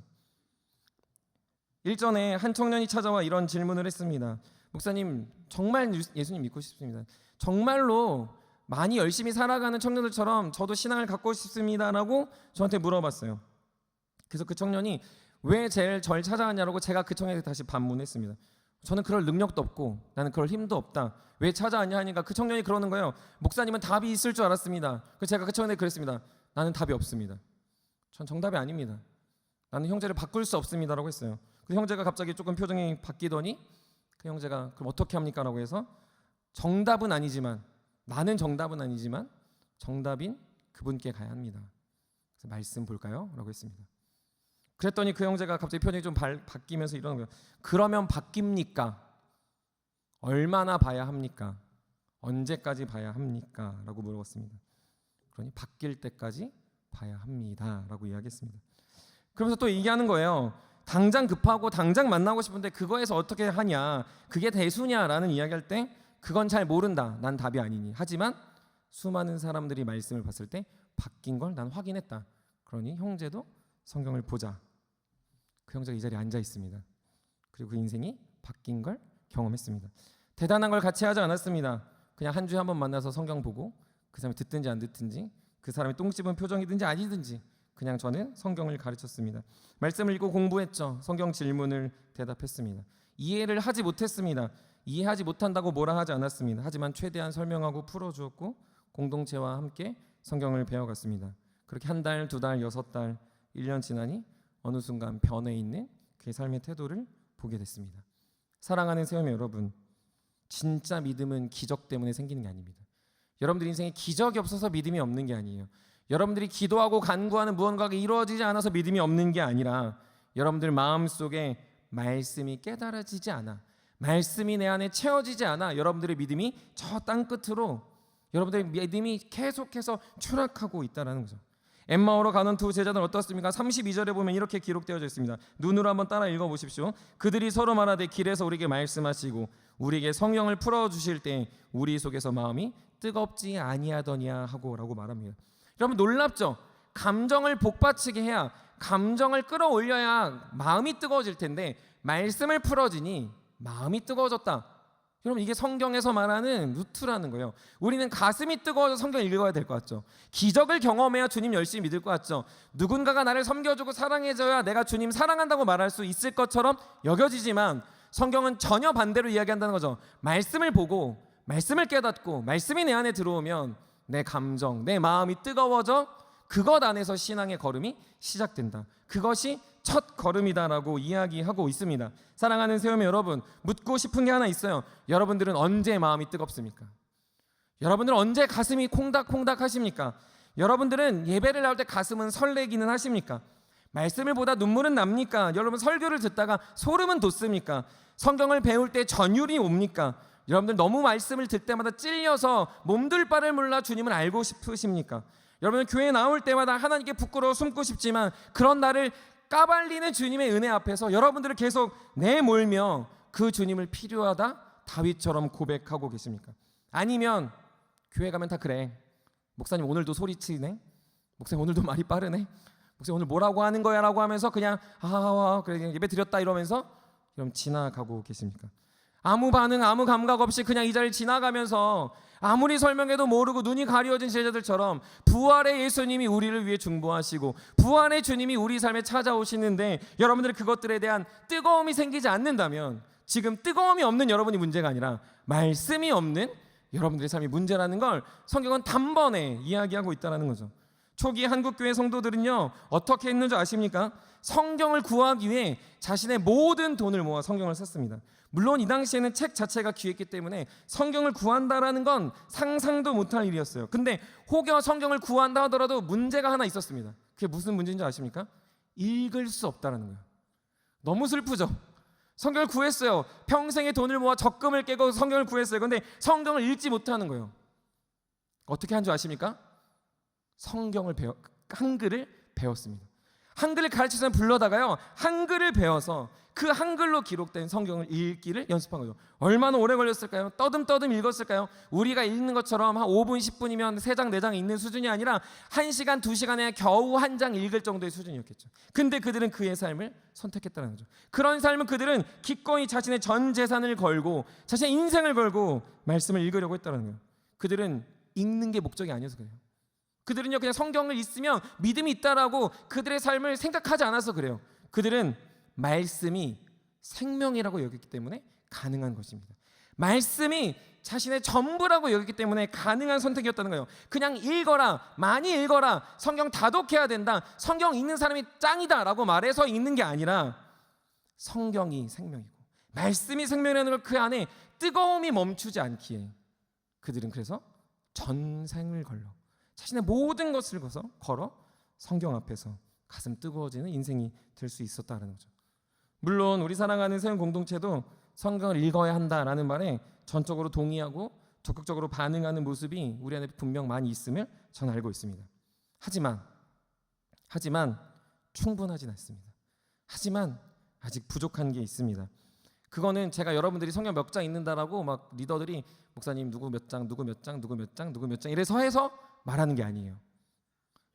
일전에 한 청년이 찾아와 이런 질문을 했습니다. 목사님 정말 예수님 믿고 싶습니다. 정말로 많이 열심히 살아가는 청년들처럼 저도 신앙을 갖고 싶습니다라고 저한테 물어봤어요. 그래서 그 청년이 왜 절 찾아왔냐고 제가 그 청년에게 다시 반문했습니다. 저는 그럴 능력도 없고 나는 그럴 힘도 없다. 왜 찾아왔냐 하니까 그 청년이 그러는 거예요. 목사님은 답이 있을 줄 알았습니다. 그래서 제가 그 청년에게 그랬습니다. 나는 답이 없습니다. 전 정답이 아닙니다. 나는 형제를 바꿀 수 없습니다라고 했어요. 그 형제가 갑자기 조금 표정이 바뀌더니 그 형제가 그럼 어떻게 합니까? 라고 해서 정답은 아니지만 나는 정답은 아니지만 정답인 그분께 가야 합니다. 그래서 말씀 볼까요? 라고 했습니다. 그랬더니 그 형제가 갑자기 표정이 좀 바뀌면서 이러는 거예요. 그러면 바뀝니까? 얼마나 봐야 합니까? 언제까지 봐야 합니까? 라고 물어봤습니다. 그러니 바뀔 때까지 봐야 합니다 라고 이야기했습니다. 그러면서 또 얘기하는 거예요. 당장 급하고 당장 만나고 싶은데 그거에서 어떻게 하냐, 그게 대수냐라는 이야기할 때 그건 잘 모른다, 난 답이 아니니. 하지만 수많은 사람들이 말씀을 봤을 때 바뀐 걸 난 확인했다. 그러니 형제도 성경을 보자. 그 형제가 이 자리에 앉아 있습니다. 그리고 그 인생이 바뀐 걸 경험했습니다. 대단한 걸 같이 하지 않았습니다. 그냥 한 주에 한 번 만나서 성경 보고 그 사람이 듣든지 안 듣든지, 그 사람이 똥 씹은 표정이든지 아니든지 그냥 저는 성경을 가르쳤습니다. 말씀을 읽고 공부했죠. 성경 질문을 대답했습니다. 이해를 하지 못했습니다. 이해하지 못한다고 뭐라 하지 않았습니다. 하지만 최대한 설명하고 풀어주었고 공동체와 함께 성경을 배워갔습니다. 그렇게 한 달, 두 달, 6달, 1년 지나니 어느 순간 변해 있는 그의 삶의 태도를 보게 됐습니다. 사랑하는 세우미 여러분, 진짜 믿음은 기적 때문에 생기는 게 아닙니다. 여러분들 인생에 기적이 없어서 믿음이 없는 게 아니에요. 여러분들이 기도하고 간구하는 무언가가 이루어지지 않아서 믿음이 없는 게 아니라 여러분들 마음속에 말씀이 깨달아지지 않아, 말씀이 내 안에 채워지지 않아 여러분들의 믿음이 저 땅끝으로, 여러분들의 믿음이 계속해서 추락하고 있다는 거죠. 엠마오로 가는 두 제자들은 어떻습니까? 32절에 보면 이렇게 기록되어져 있습니다. 눈으로 한번 따라 읽어보십시오. 그들이 서로 말하되 길에서 우리에게 말씀하시고 우리에게 성경을 풀어주실 때 우리 속에서 마음이 뜨겁지 아니하더냐 하고 라고 말합니다. 여러분 놀랍죠? 감정을 복받치게 해야, 감정을 끌어올려야 마음이 뜨거워질 텐데 말씀을 풀어주니 마음이 뜨거워졌다. 여러분 이게 성경에서 말하는 루트라는 거예요. 우리는 가슴이 뜨거워서 성경 읽어야 될 것 같죠. 기적을 경험해야 주님 열심히 믿을 것 같죠. 누군가가 나를 섬겨주고 사랑해줘야 내가 주님 사랑한다고 말할 수 있을 것처럼 여겨지지만 성경은 전혀 반대로 이야기한다는 거죠. 말씀을 보고 말씀을 깨닫고 말씀이 내 안에 들어오면 내 감정, 내 마음이 뜨거워져 그것 안에서 신앙의 걸음이 시작된다. 그것이 첫 걸음이다라고 이야기하고 있습니다. 사랑하는 세우미 여러분, 묻고 싶은 게 하나 있어요. 여러분들은 언제 마음이 뜨겁습니까? 여러분들은 언제 가슴이 콩닥콩닥 하십니까? 여러분들은 예배를 나올 때 가슴은 설레기는 하십니까? 말씀을 보다 눈물은 납니까? 여러분 설교를 듣다가 소름은 돋습니까? 성경을 배울 때 전율이 옵니까? 여러분들 너무 말씀을 듣을 때마다 찔려서 몸둘 바를 몰라 주님을 알고 싶으십니까? 여러분 교회에 나올 때마다 하나님께 부끄러워 숨고 싶지만 그런 나를 까발리는 주님의 은혜 앞에서 여러분들을 계속 내몰며 그 주님을 필요하다 다윗처럼 고백하고 계십니까? 아니면 교회 가면 다 그래, 목사님 오늘도 소리치네, 목사님 오늘도 말이 빠르네, 목사님 오늘 뭐라고 하는 거야 라고 하면서 그냥 그래 예배 드렸다 이러면서 그럼 지나가고 계십니까? 아무 반응 아무 감각 없이 그냥 이 자리를 지나가면서 아무리 설명해도 모르고 눈이 가려진 제자들처럼 부활의 예수님이 우리를 위해 중보하시고 부활의 주님이 우리 삶에 찾아오시는데 여러분들이 그것들에 대한 뜨거움이 생기지 않는다면 지금 뜨거움이 없는 여러분이 문제가 아니라 말씀이 없는 여러분들의 삶이 문제라는 걸 성경은 단번에 이야기하고 있다는 거죠. 초기 한국교회 성도들은요 어떻게 했는지 아십니까? 성경을 구하기 위해 자신의 모든 돈을 모아 성경을 샀습니다. 물론 이 당시에는 책 자체가 귀했기 때문에 성경을 구한다라는 건 상상도 못할 일이었어요. 근데 혹여 성경을 구한다 하더라도 문제가 하나 있었습니다. 그게 무슨 문제인지 아십니까? 읽을 수 없다는 거예요. 너무 슬프죠? 성경을 구했어요. 평생의 돈을 모아 적금을 깨고 성경을 구했어요. 근데 성경을 읽지 못하는 거예요. 어떻게 한 줄 아십니까? 한글을 배웠습니다. 한글을 가르치는 불러다가요 한글을 배워서 그 한글로 기록된 성경을 읽기를 연습한 거죠. 얼마나 오래 걸렸을까요? 떠듬떠듬 읽었을까요? 우리가 읽는 것처럼 한 5분 10분이면 3장 4장 읽는 수준이 아니라 1시간 2시간에 겨우 한 장 읽을 정도의 수준이었겠죠. 근데 그들은 그의 삶을 선택했다는 거죠. 그런 삶은 그들은 기꺼이 자신의 전 재산을 걸고 자신의 인생을 걸고 말씀을 읽으려고 했다는 거예요. 그들은 읽는 게 목적이 아니어서 그래요. 그들은요 그냥 성경을 읽으면 믿음이 있다라고 그들의 삶을 생각하지 않아서 그래요. 그들은 말씀이 생명이라고 여겼기 때문에 가능한 것입니다. 말씀이 자신의 전부라고 여겼기 때문에 가능한 선택이었다는 거예요. 그냥 읽어라, 많이 읽어라, 성경 다독해야 된다, 성경 읽는 사람이 짱이다라고 말해서 읽는 게 아니라 성경이 생명이고 말씀이 생명이라는 걸 그 안에 뜨거움이 멈추지 않기에 그들은 그래서 전생을 걸러 자신의 모든 것을 걸어 성경 앞에서 가슴 뜨거워지는 인생이 될 수 있었다는 거죠. 물론 우리 사랑하는 세운 공동체도 성경을 읽어야 한다라는 말에 전적으로 동의하고 적극적으로 반응하는 모습이 우리 안에 분명 많이 있음을 저는 알고 있습니다. 하지만 충분하진 않습니다. 하지만 아직 부족한 게 있습니다. 그거는 제가 여러분들이 성경 몇 장 읽는다라고 막 리더들이 목사님 누구 몇 장, 누구 몇 장, 누구 몇 장, 누구 몇 장 이래서 해서 말하는 게 아니에요.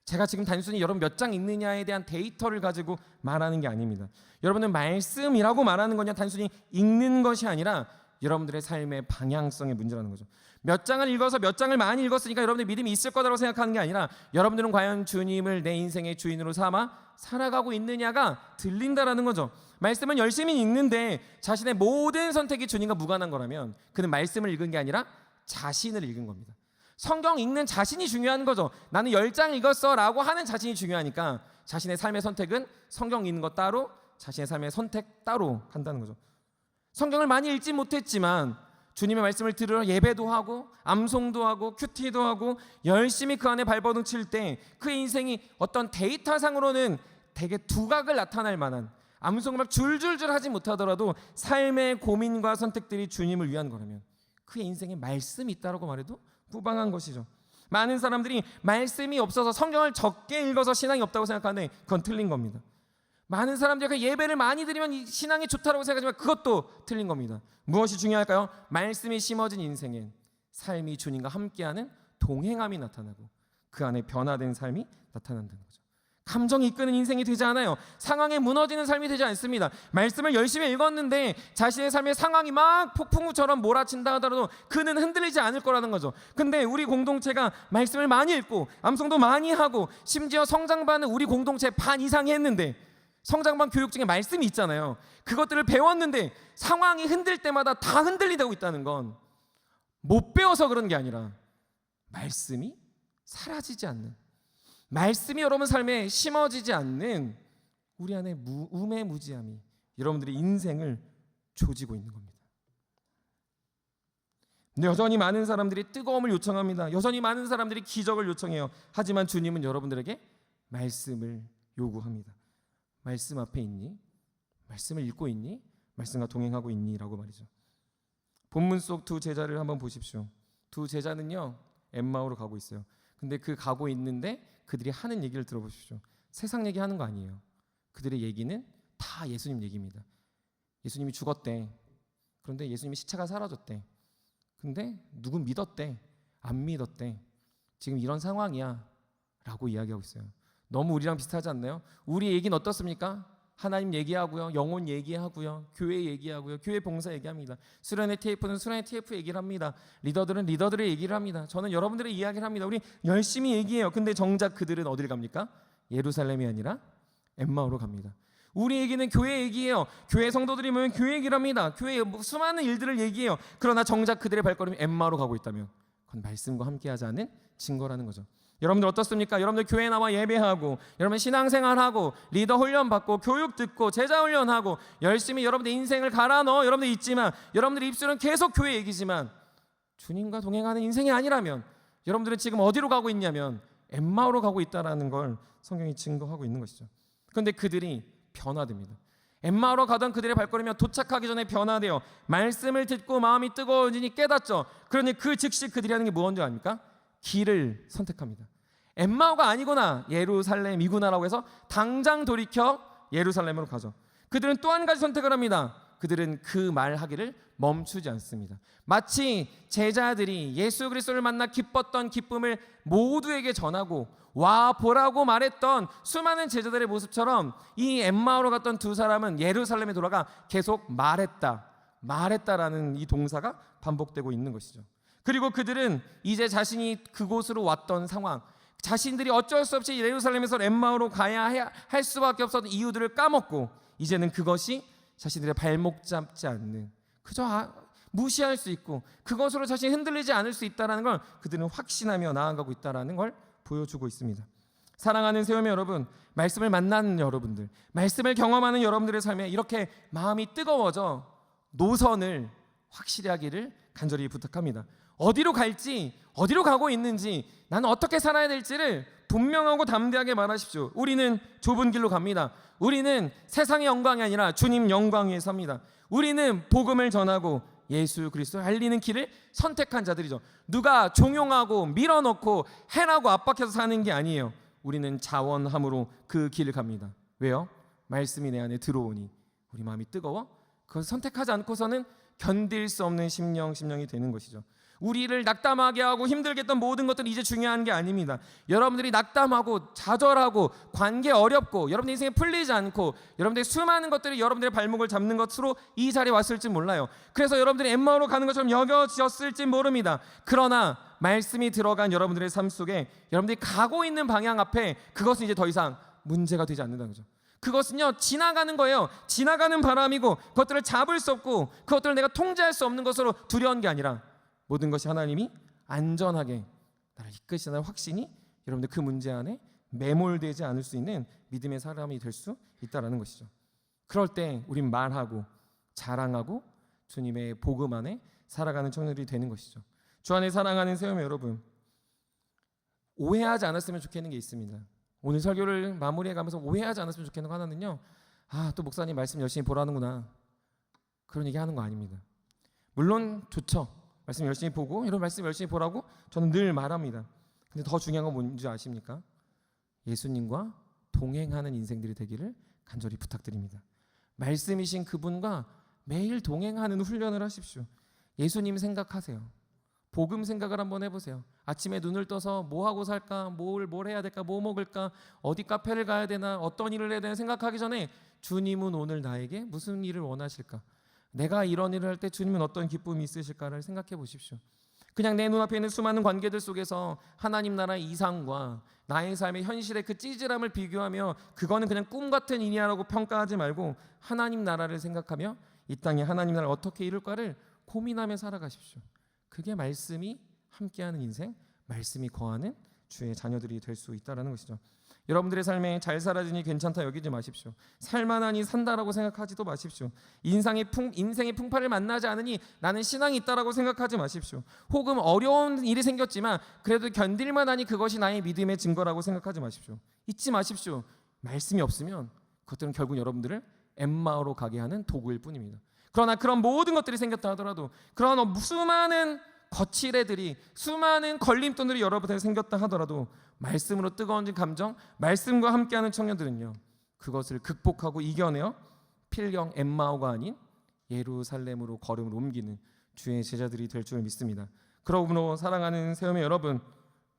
제가 지금 단순히 여러분 몇 장 읽느냐에 대한 데이터를 가지고 말하는 게 아닙니다. 여러분은 말씀이라고 말하는 거냐 단순히 읽는 것이 아니라 여러분들의 삶의 방향성의 문제라는 거죠. 몇 장을 읽어서 몇 장을 많이 읽었으니까 여러분들 믿음이 있을 거라고 생각하는 게 아니라 여러분들은 과연 주님을 내 인생의 주인으로 삼아 살아가고 있느냐가 들린다라는 거죠. 말씀은 열심히 읽는데 자신의 모든 선택이 주님과 무관한 거라면 그는 말씀을 읽은 게 아니라 자신을 읽은 겁니다. 성경 읽는 자신이 중요한 거죠. 나는 10장 읽었어 라고 하는 자신이 중요하니까 자신의 삶의 선택은 성경 읽는 것 따로 자신의 삶의 선택 따로 한다는 거죠. 성경을 많이 읽지 못했지만 주님의 말씀을 들으러 예배도 하고 암송도 하고 큐티도 하고 열심히 그 안에 발버둥 칠 때 그 인생이 어떤 데이터상으로는 되게 두각을 나타낼 만한 암송을 막 줄줄줄 하지 못하더라도 삶의 고민과 선택들이 주님을 위한 거라면 그의 인생에 말씀이 있다고 말해도 무방한 것이죠. 많은 사람들이 말씀이 없어서 성경을 적게 읽어서 신앙이 없다고 생각하는데 그건 틀린 겁니다. 많은 사람들이 예배를 많이 드리면 신앙이 좋다고 생각하지만 그것도 틀린 겁니다. 무엇이 중요할까요? 말씀이 심어진 인생엔 삶이 주님과 함께하는 동행함이 나타나고 그 안에 변화된 삶이 나타난다는 거죠. 감정이 이끄는 인생이 되지 않아요. 상황에 무너지는 삶이 되지 않습니다. 말씀을 열심히 읽었는데 자신의 삶의 상황이 막 폭풍우처럼 몰아친다 하더라도 그는 흔들리지 않을 거라는 거죠. 근데 우리 공동체가 말씀을 많이 읽고 암송도 많이 하고 심지어 성장반은 우리 공동체 반 이상이 했는데 성장반 교육 중에 말씀이 있잖아요. 그것들을 배웠는데 상황이 흔들 때마다 다 흔들리고 있다는 건 못 배워서 그런 게 아니라 말씀이 사라지지 않는, 말씀이 여러분 삶에 심어지지 않는 우리 안에 우매무지함이 여러분들의 인생을 조지고 있는 겁니다. 여전히 많은 사람들이 뜨거움을 요청합니다. 여전히 많은 사람들이 기적을 요청해요. 하지만 주님은 여러분들에게 말씀을 요구합니다. 말씀 앞에 있니? 말씀을 읽고 있니? 말씀과 동행하고 있니? 라고 말이죠. 본문 속 두 제자를 한번 보십시오. 두 제자는요 엠마오로 가고 있어요. 근데 그 가고 있는데 그들이 하는 얘기를 들어보십시오. 세상 얘기하는 거 아니에요. 그들의 얘기는 다 예수님 얘기입니다. 예수님이 죽었대. 그런데 예수님의 시체가 사라졌대. 근데 누군 믿었대. 안 믿었대. 지금 이런 상황이야 라고 이야기하고 있어요. 너무 우리랑 비슷하지 않나요? 우리 얘기는 어떻습니까? 하나님 얘기하고요, 영혼 얘기하고요, 교회 얘기하고요, 교회 봉사 얘기합니다. 수련회 TF는 수련회 TF 얘기를 합니다. 리더들은 리더들의 얘기를 합니다. 저는 여러분들의 이야기를 합니다. 우리 열심히 얘기해요. 근데 정작 그들은 어디를 갑니까? 예루살렘이 아니라 엠마오로 갑니다. 우리 얘기는 교회 얘기예요. 교회 성도들이 모이면 교회 얘기를 합니다. 교회 수많은 일들을 얘기해요. 그러나 정작 그들의 발걸음이 엠마오로 가고 있다면 그건 말씀과 함께하지 않은 증거라는 거죠. 여러분들 어떻습니까? 여러분들 교회 나와 예배하고 여러분 신앙생활하고 리더 훈련받고 교육 듣고 제자 훈련하고 열심히 여러분들 인생을 갈아 넣어 여러분들 있지만 여러분들 입술은 계속 교회 얘기지만 주님과 동행하는 인생이 아니라면 여러분들은 지금 어디로 가고 있냐면 엠마오로 가고 있다는 걸 성경이 증거하고 있는 것이죠. 그런데 그들이 변화됩니다. 엠마오로 가던 그들의 발걸음이 도착하기 전에 변화되어 말씀을 듣고 마음이 뜨거워지니 깨닫죠. 그러니 그 즉시 그들이 하는 게 무엇인 줄 아닙니까? 길을 선택합니다. 엠마오가 아니구나, 예루살렘이구나라고 해서 당장 돌이켜 예루살렘으로 가죠. 그들은 또 한 가지 선택을 합니다. 그들은 그 말하기를 멈추지 않습니다. 마치 제자들이 예수 그리스도를 만나 기뻤던 기쁨을 모두에게 전하고 와 보라고 말했던 수많은 제자들의 모습처럼 이 엠마오로 갔던 두 사람은 예루살렘에 돌아가 계속 말했다라는 이 동사가 반복되고 있는 것이죠. 그리고 그들은 이제 자신이 그곳으로 왔던 상황, 자신들이 어쩔 수 없이 예루살렘에서 엠마오로 가야 할 수밖에 없었던 이유들을 까먹고 이제는 그것이 자신들의 발목 잡지 않는, 그저 무시할 수 있고 그것으로 자신이 흔들리지 않을 수 있다는 걸 그들은 확신하며 나아가고 있다는 걸 보여주고 있습니다. 사랑하는 세움의 여러분, 말씀을 만나는 여러분들, 말씀을 경험하는 여러분들의 삶에 이렇게 마음이 뜨거워져 노선을 확실히 하기를 간절히 부탁합니다. 어디로 갈지, 어디로 가고 있는지, 나는 어떻게 살아야 될지를 분명하고 담대하게 말하십시오. 우리는 좁은 길로 갑니다. 우리는 세상의 영광이 아니라 주님 영광 위에 삽니다. 우리는 복음을 전하고 예수 그리스도를 알리는 길을 선택한 자들이죠. 누가 종용하고 밀어넣고 해라고 압박해서 사는 게 아니에요. 우리는 자원함으로 그 길을 갑니다. 왜요? 말씀이 내 안에 들어오니 우리 마음이 뜨거워 그것을 선택하지 않고서는 견딜 수 없는 심령이 되는 것이죠. 우리를 낙담하게 하고 힘들게 했던 모든 것들은 이제 중요한 게 아닙니다. 여러분들이 낙담하고 좌절하고 관계 어렵고 여러분들 인생에 풀리지 않고 여러분들의 수많은 것들이 여러분들의 발목을 잡는 것으로 이 자리에 왔을지 몰라요. 그래서 여러분들이 엠마오로 가는 것처럼 여겨졌을지 모릅니다. 그러나 말씀이 들어간 여러분들의 삶 속에 여러분들이 가고 있는 방향 앞에 그것은 이제 더 이상 문제가 되지 않는다는 거죠. 그것은요 지나가는 거예요. 지나가는 바람이고 그것들을 잡을 수 없고 그것들을 내가 통제할 수 없는 것으로 두려운 게 아니라 모든 것이 하나님이 안전하게 나를 이끄시는 확신이 여러분들 그 문제 안에 매몰되지 않을 수 있는 믿음의 사람이 될 수 있다는 것이죠. 그럴 때 우린 말하고 자랑하고 주님의 복음 안에 살아가는 청년들이 되는 것이죠. 주 안에 사랑하는 세움의 여러분, 오해하지 않았으면 좋겠는 게 있습니다. 오늘 설교를 마무리해가면서 오해하지 않았으면 좋겠는 거 하나는요, 또 목사님 말씀 열심히 보라는구나, 그런 얘기 하는 거 아닙니다. 물론 좋죠. 말씀 열심히 보고 이런 말씀 열심히 보라고 저는 늘 말합니다. 근데 더 중요한 건 뭔지 아십니까? 예수님과 동행하는 인생들이 되기를 간절히 부탁드립니다. 말씀이신 그분과 매일 동행하는 훈련을 하십시오. 예수님 생각하세요. 복음 생각을 한번 해보세요. 아침에 눈을 떠서 뭐 하고 살까, 뭘 해야 될까, 뭐 먹을까, 어디 카페를 가야 되나, 어떤 일을 해야 되나 생각하기 전에 주님은 오늘 나에게 무슨 일을 원하실까, 내가 이런 일을 할 때 주님은 어떤 기쁨이 있으실까를 생각해 보십시오. 그냥 내 눈앞에 있는 수많은 관계들 속에서 하나님 나라의 이상과 나의 삶의 현실의 그 찌질함을 비교하며 그거는 그냥 꿈 같은 일이야라고 평가하지 말고 하나님 나라를 생각하며 이 땅에 하나님 나라를 어떻게 이룰까를 고민하며 살아가십시오. 그게 말씀이 함께하는 인생, 말씀이 거하는 주의 자녀들이 될 수 있다는 것이죠. 여러분들의 삶에 잘 살아지니 괜찮다 여기지 마십시오. 살만하니 산다라고 생각하지도 마십시오. 인생의 풍파를 만나지 않으니 나는 신앙이 있다라고 생각하지 마십시오. 혹은 어려운 일이 생겼지만 그래도 견딜만하니 그것이 나의 믿음의 증거라고 생각하지 마십시오. 잊지 마십시오. 말씀이 없으면 그것들은 결국 여러분들을 엠마오로 가게 하는 도구일 뿐입니다. 그러나 그런 모든 것들이 생겼다 하더라도, 그런 수많은 거칠애들이, 수많은 걸림돌들이 여러분에게 생겼다 하더라도 말씀으로 뜨거워진 감정, 말씀과 함께하는 청년들은요 그것을 극복하고 이겨내어 필경 엠마오가 아닌 예루살렘으로 걸음을 옮기는 주의 제자들이 될 줄 믿습니다. 그러므로 사랑하는 세움의 여러분,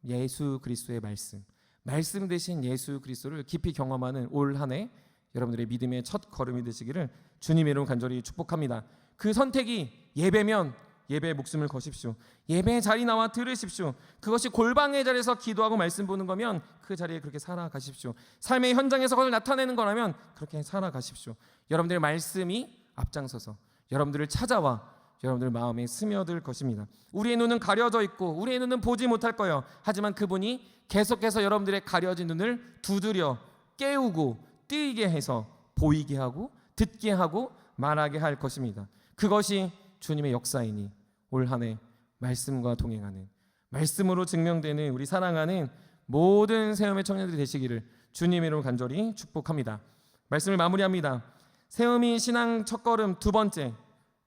예수 그리스도의 말씀 대신 예수 그리스도를 깊이 경험하는 올 한 해 여러분들의 믿음의 첫 걸음이 되시기를 주님의 이름으로 간절히 축복합니다. 그 선택이 예배면 예배에 목숨을 거십시오. 예배의 자리 나와 들으십시오. 그것이 골방의 자리에서 기도하고 말씀 보는 거면 그 자리에 그렇게 살아가십시오. 삶의 현장에서 그걸 나타내는 거라면 그렇게 살아가십시오. 여러분들의 말씀이 앞장서서 여러분들을 찾아와 여러분들 마음에 스며들 것입니다. 우리의 눈은 가려져 있고 우리의 눈은 보지 못할 거예요. 하지만 그분이 계속해서 여러분들의 가려진 눈을 두드려 깨우고 뜨이게 해서 보이게 하고 듣게 하고 말하게 할 것입니다. 그것이 주님의 역사이니 올 한 해 말씀과 동행하는, 말씀으로 증명되는 우리 사랑하는 모든 세움의 청년들이 되시기를 주님의 이름으로 간절히 축복합니다. 말씀을 마무리합니다. 세움이 신앙 첫걸음 두 번째,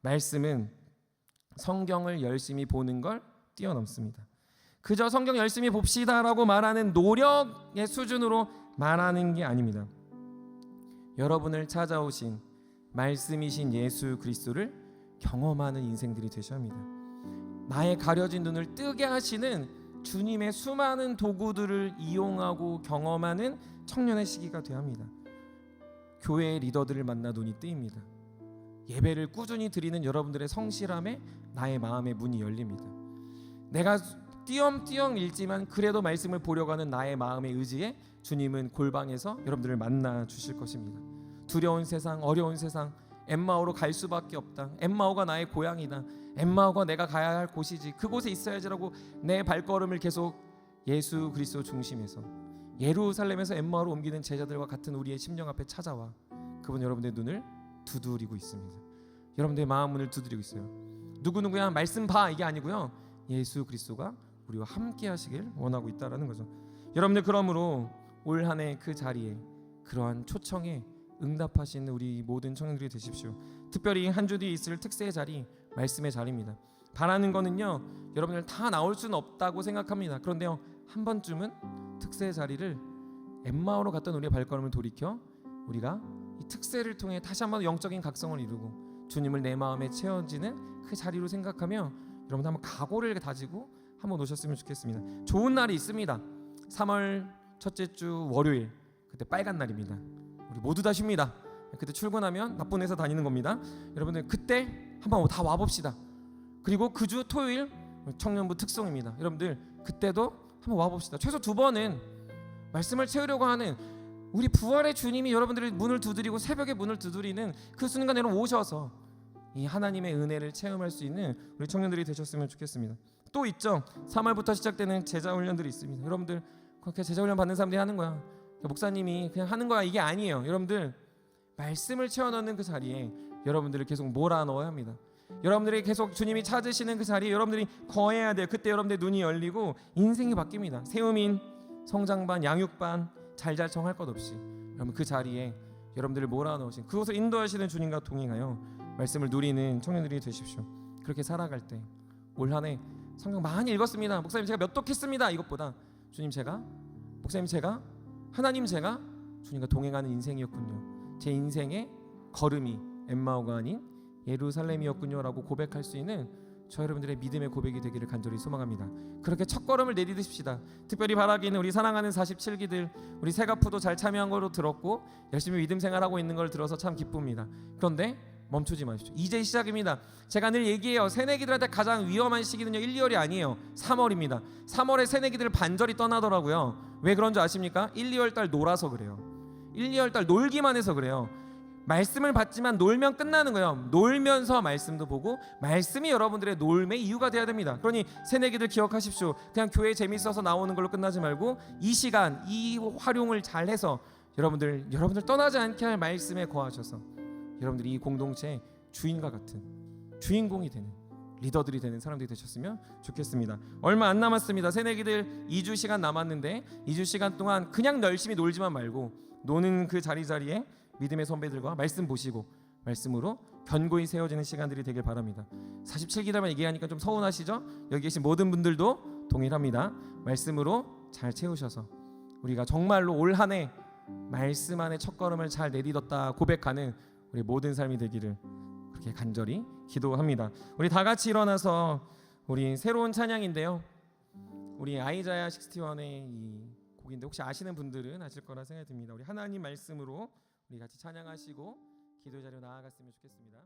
말씀은 성경을 열심히 보는 걸 뛰어넘습니다. 그저 성경 열심히 봅시다라고 말하는 노력의 수준으로 말하는 게 아닙니다. 여러분을 찾아오신 말씀이신 예수 그리스도를 경험하는 인생들이 되셔야 합니다. 나의 가려진 눈을 뜨게 하시는 주님의 수많은 도구들을 이용하고 경험하는 청년의 시기가 되어야 합니다. 교회의 리더들을 만나 눈이 뜨입니다. 예배를 꾸준히 드리는 여러분들의 성실함에 나의 마음의 문이 열립니다. 내가 띄엄띄엄 읽지만 그래도 말씀을 보려고 하는 나의 마음의 의지에 주님은 골방에서 여러분들을 만나 주실 것입니다. 두려운 세상, 어려운 세상, 엠마오로 갈 수밖에 없다. 엠마오가 나의 고향이다. 엠마오가 내가 가야 할 곳이지. 그곳에 있어야지라고 내 발걸음을 계속 예수 그리스도 중심에서 예루살렘에서 엠마오로 옮기는 제자들과 같은 우리의 심령 앞에 찾아와 그분 여러분들의 눈을 두드리고 있습니다. 여러분들의 마음 문을 두드리고 있어요. 누구누구야 말씀 봐 이게 아니고요. 예수 그리스도가 우리와 함께 하시길 원하고 있다라는 거죠. 여러분들 그러므로 올 한 해 그 자리에 그러한 초청에 응답하시는 우리 모든 청년들이 되십시오. 특별히 한 주 뒤에 있을 특세의 자리, 말씀의 자리입니다. 바라는 거는요, 여러분들 다 나올 수는 없다고 생각합니다. 그런데요, 한 번쯤은 특세의 자리를 엠마오로 갔던 우리의 발걸음을 돌이켜 우리가 이 특세를 통해 다시 한번 영적인 각성을 이루고 주님을 내 마음에 채워지는 그 자리로 생각하며 여러분 한번 각오를 다지고 한번 오셨으면 좋겠습니다. 좋은 날이 있습니다. 3월 첫째 주 월요일, 그때 빨간 날입니다. 우리 모두 다 쉽니다. 그때 출근하면 나쁜 회사 다니는 겁니다. 여러분들 그때 한번 다 와봅시다. 그리고 그 주 토요일 청년부 특송입니다. 여러분들 그때도 한번 와봅시다. 최소 2번은 말씀을 채우려고 하는 우리 부활의 주님이 여러분들의 문을 두드리고 새벽에 문을 두드리는 그 순간에 오셔서 이 하나님의 은혜를 체험할 수 있는 우리 청년들이 되셨으면 좋겠습니다. 또 있죠. 3월부터 시작되는 제자 훈련들이 있습니다. 여러분들 그렇게 제자 훈련 받는 사람들이 하는 거야. 목사님이 그냥 하는 거야 이게 아니에요. 여러분들 말씀을 채워넣는 그 자리에 여러분들을 계속 몰아넣어야 합니다. 여러분들이 계속 주님이 찾으시는 그 자리에 여러분들이 거해야 돼요. 그때 여러분들의 눈이 열리고 인생이 바뀝니다. 세우민, 성장반, 양육반 잘잘 정할 것 없이 여러분 그 자리에 여러분들을 몰아넣으신 그곳을 인도하시는 주님과 동행하여 말씀을 누리는 청년들이 되십시오. 그렇게 살아갈 때 올 한 해 성경 많이 읽었습니다. 목사님 제가 몇 독했습니다. 이것보다 주님 제가 목사님 제가 하나님 제가 주님과 동행하는 인생이었군요. 제 인생의 걸음이 엠마오가 아닌 예루살렘이었군요라고 고백할 수 있는 저 여러분들의 믿음의 고백이 되기를 간절히 소망합니다. 그렇게 첫걸음을 내딛으십시다. 특별히 바라기는 우리 사랑하는 47기들 우리 세가프도 잘 참여한 걸로 들었고 열심히 믿음 생활하고 있는 걸 들어서 참 기쁩니다. 그런데 멈추지 마십시오. 이제 시작입니다. 제가 늘 얘기해요. 새내기들한테 가장 위험한 시기는요 1, 2월이 아니에요. 3월입니다. 3월에 새내기들 반절이 떠나더라고요. 왜 그런 줄 아십니까? 1, 2월 달 놀아서 그래요. 1, 2월 달 놀기만 해서 그래요. 말씀을 받지만 놀면 끝나는 거예요. 놀면서 말씀도 보고 말씀이 여러분들의 놀매의 이유가 돼야 됩니다. 그러니 새내기들 기억하십시오. 그냥 교회 재밌어서 나오는 걸로 끝나지 말고 이 시간 이 활용을 잘해서 여러분들 떠나지 않게 할 말씀에 거하셔서 여러분들이 이 공동체의 주인과 같은 주인공이 되는 리더들이 되는 사람들이 되셨으면 좋겠습니다. 얼마 안 남았습니다. 새내기들 2주 시간 남았는데 2주 시간 동안 그냥 열심히 놀지만 말고 노는 그 자리자리에 믿음의 선배들과 말씀 보시고 말씀으로 견고히 세워지는 시간들이 되길 바랍니다. 47기들만 얘기하니까 좀 서운하시죠? 여기 계신 모든 분들도 동일합니다. 말씀으로 잘 채우셔서 우리가 정말로 올 한 해 말씀 안에 첫걸음을 잘 내딛었다 고백하는 우리 모든 삶이 되기를 그렇게 간절히 기도합니다. 우리 다 같이 일어나서 우리 새로운 찬양인데요. 우리 아이자야 61의 이 곡인데 혹시 아시는 분들은 아실 거라 생각이 듭니다. 우리 하나님 말씀으로 우리 같이 찬양하시고 기도 자리로 나아갔으면 좋겠습니다.